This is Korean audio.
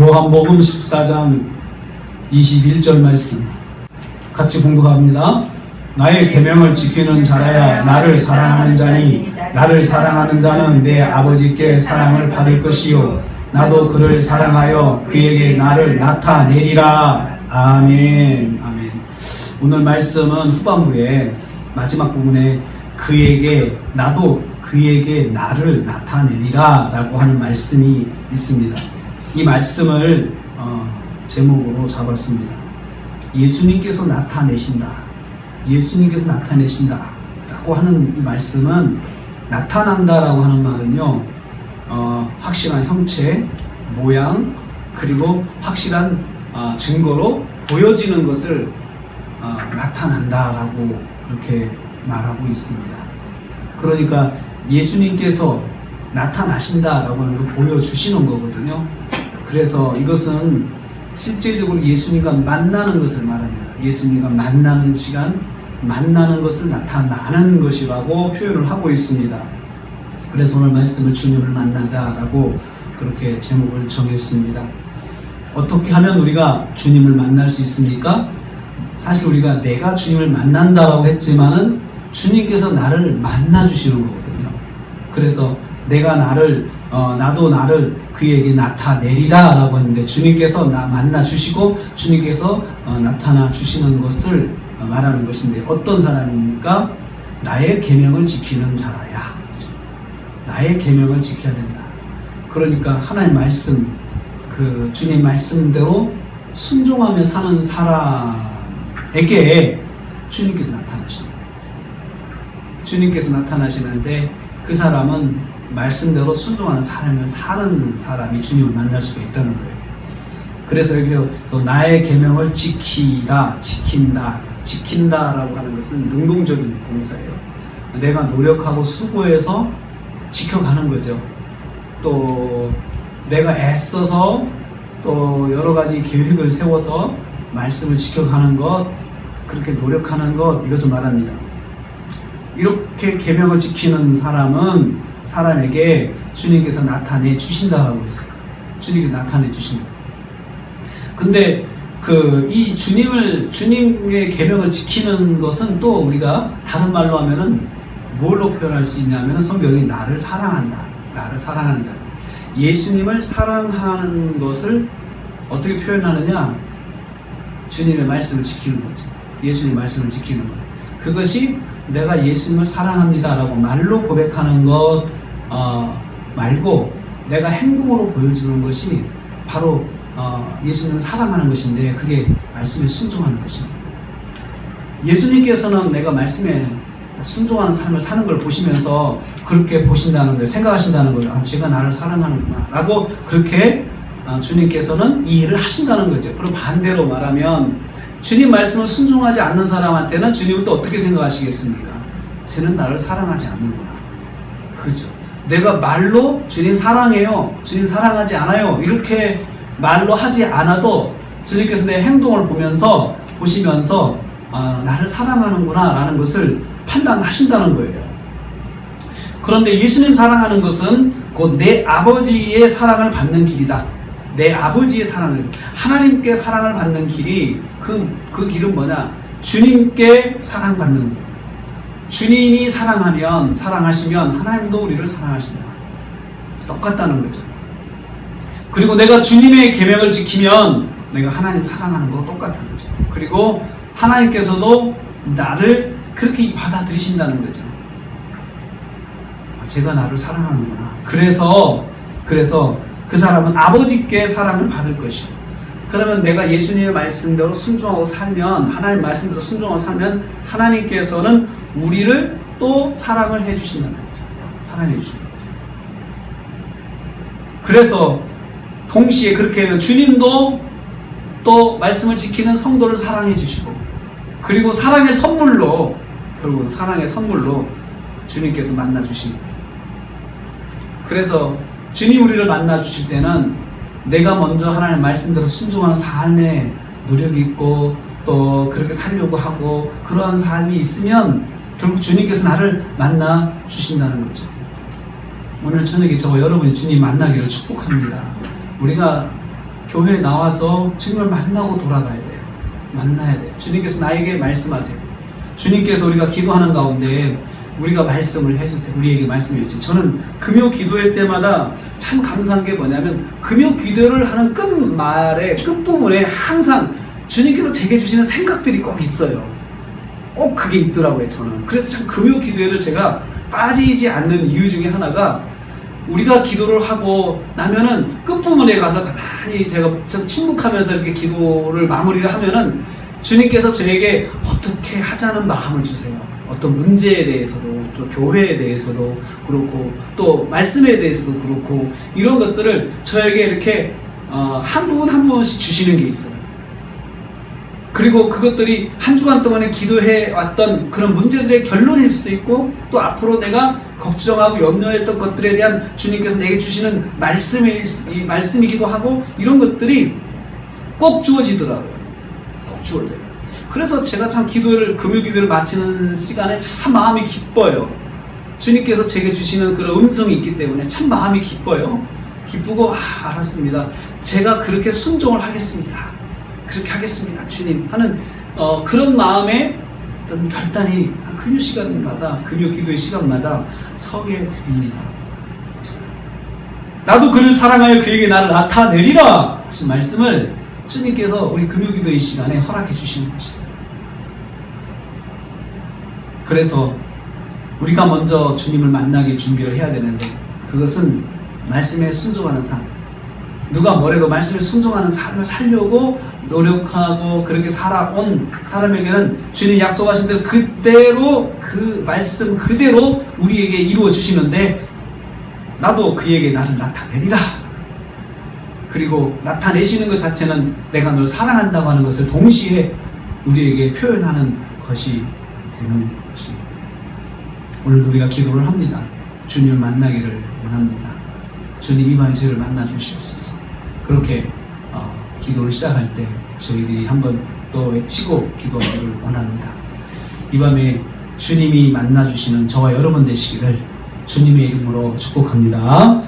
요한복음 14장 21절 말씀 같이 공독합니다. 나의 계명을 지키는 자라야 나를 사랑하는 자니 나를 사랑하는 자는 내 아버지께 사랑을 받을 것이요 나도 그를 사랑하여 그에게 나를 나타내리라. 아멘. 아멘. 오늘 말씀은 후반부에 마지막 부분에 그에게 나도 그에게 나를 나타내리라 라고 하는 말씀이 있습니다. 이 말씀을 제목으로 잡았습니다. 예수님께서 나타내신다. 예수님께서 나타내신다 라고 하는 이 말씀은, 나타난다 라고 하는 말은요, 확실한 형체, 모양, 그리고 확실한 증거로 보여지는 것을 나타난다 라고 그렇게 말하고 있습니다. 그러니까 예수님께서 나타나신다 라고 하는 걸 보여주시는 거거든요. 그래서 이것은 실제적으로 예수님과 만나는 것을 말합니다. 예수님과 만나는 시간, 만나는 것을 나타나는 것이라고 표현을 하고 있습니다. 그래서 오늘 말씀을 주님을 만나자라고 그렇게 제목을 정했습니다. 어떻게 하면 우리가 주님을 만날 수 있습니까? 사실 우리가 내가 주님을 만난다라고 했지만은 주님께서 나를 만나 주시는 거거든요. 그래서 내가 나도 나를 그에게 나타내리라 라고 했는데, 주님께서 나 만나 주시고 주님께서 나타나 주시는 것을 말하는 것인데, 어떤 사람입니까? 나의 계명을 지키는 자라야. 나의 계명을 지켜야 된다. 그러니까 하나님 말씀, 그 주님 말씀대로 순종하며 사는 사람에게 주님께서 나타나시는 거예요. 주님께서 나타나시는데 그 사람은 말씀대로 순종하는 삶을 사는 사람이 주님을 만날 수가 있다는 거예요. 그래서 여기서 나의 계명을 지킨다라고 하는 것은 능동적인 동사예요. 내가 노력하고 수고해서 지켜가는 거죠. 또 내가 애써서 또 여러 가지 계획을 세워서 말씀을 지켜가는 것, 그렇게 노력하는 것, 이것을 말합니다. 이렇게 계명을 지키는 사람에게 주님께서 나타내 주신다고 했어요. 주님이 나타내 주신다. 근데 이 주님의 계명을 지키는 것은 또 우리가 다른 말로 하면은 뭘로 표현할 수 있냐면은, 성경이 나를 사랑한다. 나를 사랑하는 자. 예수님을 사랑하는 것을 어떻게 표현하느냐? 주님의 말씀을 지키는 거죠. 예수님의 말씀을 지키는 거예요. 그것이 내가 예수님을 사랑합니다라고 말로 고백하는 것 말고 내가 행동으로 보여주는 것이 바로 예수님을 사랑하는 것인데, 그게 말씀에 순종하는 것입니다. 예수님께서는 내가 말씀에 순종하는 삶을 사는 걸 보시면서 그렇게 보신다는 거예요. 생각하신다는 거죠. 제가 나를 사랑하는구나 라고 그렇게 주님께서는 이 일을 하신다는 거죠. 그럼 반대로 말하면 주님 말씀을 순종하지 않는 사람한테는 주님은 또 어떻게 생각하시겠습니까? 쟤는 나를 사랑하지 않는구나. 그죠? 내가 말로 주님 사랑해요, 주님 사랑하지 않아요, 이렇게 말로 하지 않아도 주님께서 내 행동을 보시면서 나를 사랑하는구나 라는 것을 판단하신다는 거예요. 그런데 예수님 사랑하는 것은 곧 내 아버지의 사랑을 받는 길이다. 내 아버지의 사랑을, 하나님께 사랑을 받는 길이, 그 길은 뭐냐? 주님께 사랑받는 거예요. 주님이 사랑하시면 하나님도 우리를 사랑하신다. 똑같다는 거죠. 그리고 내가 주님의 계명을 지키면 내가 하나님 사랑하는 거 똑같은 거죠. 그리고 하나님께서도 나를 그렇게 받아들이신다는 거죠. 제가 나를 사랑하는구나. 그래서 그 사람은 아버지께 사랑을 받을 것이요. 그러면 내가 예수님의 말씀대로 순종하고 살면, 하나님 말씀대로 순종하고 살면 하나님께서는 우리를 또 사랑을 해주신다는 거죠. 사랑해 주신다. 그래서 동시에 그렇게 하면 주님도 또 말씀을 지키는 성도를 사랑해 주시고, 그리고 사랑의 선물로, 결국은 사랑의 선물로 주님께서 만나 주십니다. 그래서 주님 우리를 만나 주실 때는 내가 먼저 하나님의 말씀대로 순종하는 삶에 노력이 있고 또 그렇게 살려고 하고 그러한 삶이 있으면 결국 주님께서 나를 만나 주신다는 거죠. 오늘 저녁에 저와 여러분이 주님 만나기를 축복합니다. 우리가 교회에 나와서 주님을 만나고 돌아가야 돼요. 만나야 돼요. 주님께서 나에게 말씀하세요. 주님께서 우리가 기도하는 가운데 우리가 말씀을 해주세요. 우리에게 말씀해 주세요. 저는 금요 기도회 때마다 참 감사한 게 뭐냐면 금요 기도를 하는 끝말에 끝부분에 항상 주님께서 제게 주시는 생각들이 꼭 있어요. 꼭 그게 있더라고요. 저는. 그래서 참 금요 기도회를 제가 빠지지 않는 이유 중에 하나가 우리가 기도를 하고 나면은 끝부분에 가서 가만히 제가 좀 침묵하면서 이렇게 기도를 마무리를 하면은 주님께서 저에게 어떻게 하자는 마음을 주세요. 어떤 문제에 대해서도, 또 교회에 대해서도 그렇고, 또 말씀에 대해서도 그렇고, 이런 것들을 저에게 이렇게 한 부분 한 부분씩 주시는 게 있어요. 그리고 그것들이 한 주간 동안에 기도해 왔던 그런 문제들의 결론일 수도 있고, 또 앞으로 내가 걱정하고 염려했던 것들에 대한 주님께서 내게 주시는 말씀이기도 하고, 이런 것들이 꼭 주어지더라고요. 꼭 주어져요. 그래서 제가 참 금요 기도를 마치는 시간에 참 마음이 기뻐요. 주님께서 제게 주시는 그런 음성이 있기 때문에 참 마음이 기뻐요. 기쁘고, 알았습니다. 제가 그렇게 순종을 하겠습니다. 그렇게 하겠습니다. 주님. 하는, 그런 마음에 어떤 결단이 금요 시간마다, 금요 기도의 시간마다 서게 됩니다. 나도 그를 사랑하여 그에게 나를 나타내리라 하신 말씀을 주님께서 우리 금요 기도의 시간에 허락해 주시는 것입니다. 그래서 우리가 먼저 주님을 만나게 준비를 해야 되는데, 그것은 말씀에 순종하는 삶, 누가 뭐래도 말씀에 순종하는 삶을 살려고 노력하고 그렇게 살아온 사람에게는 주님 약속하신 대로 그대로 그 말씀 그대로 우리에게 이루어 주시는데, 나도 그에게 나를 나타내리라. 그리고 나타내시는 것 자체는 내가 널 사랑한다고 하는 것을 동시에 우리에게 표현하는 것이 되는 것입니다. 오늘도 우리가 기도를 합니다. 주님을 만나기를 원합니다. 주님 이번에 저희를 만나 주시옵소서. 그렇게 기도를 시작할 때 저희들이 한번 또 외치고 기도하기를 원합니다. 이 밤에 주님이 만나 주시는 저와 여러분 되시기를 주님의 이름으로 축복합니다.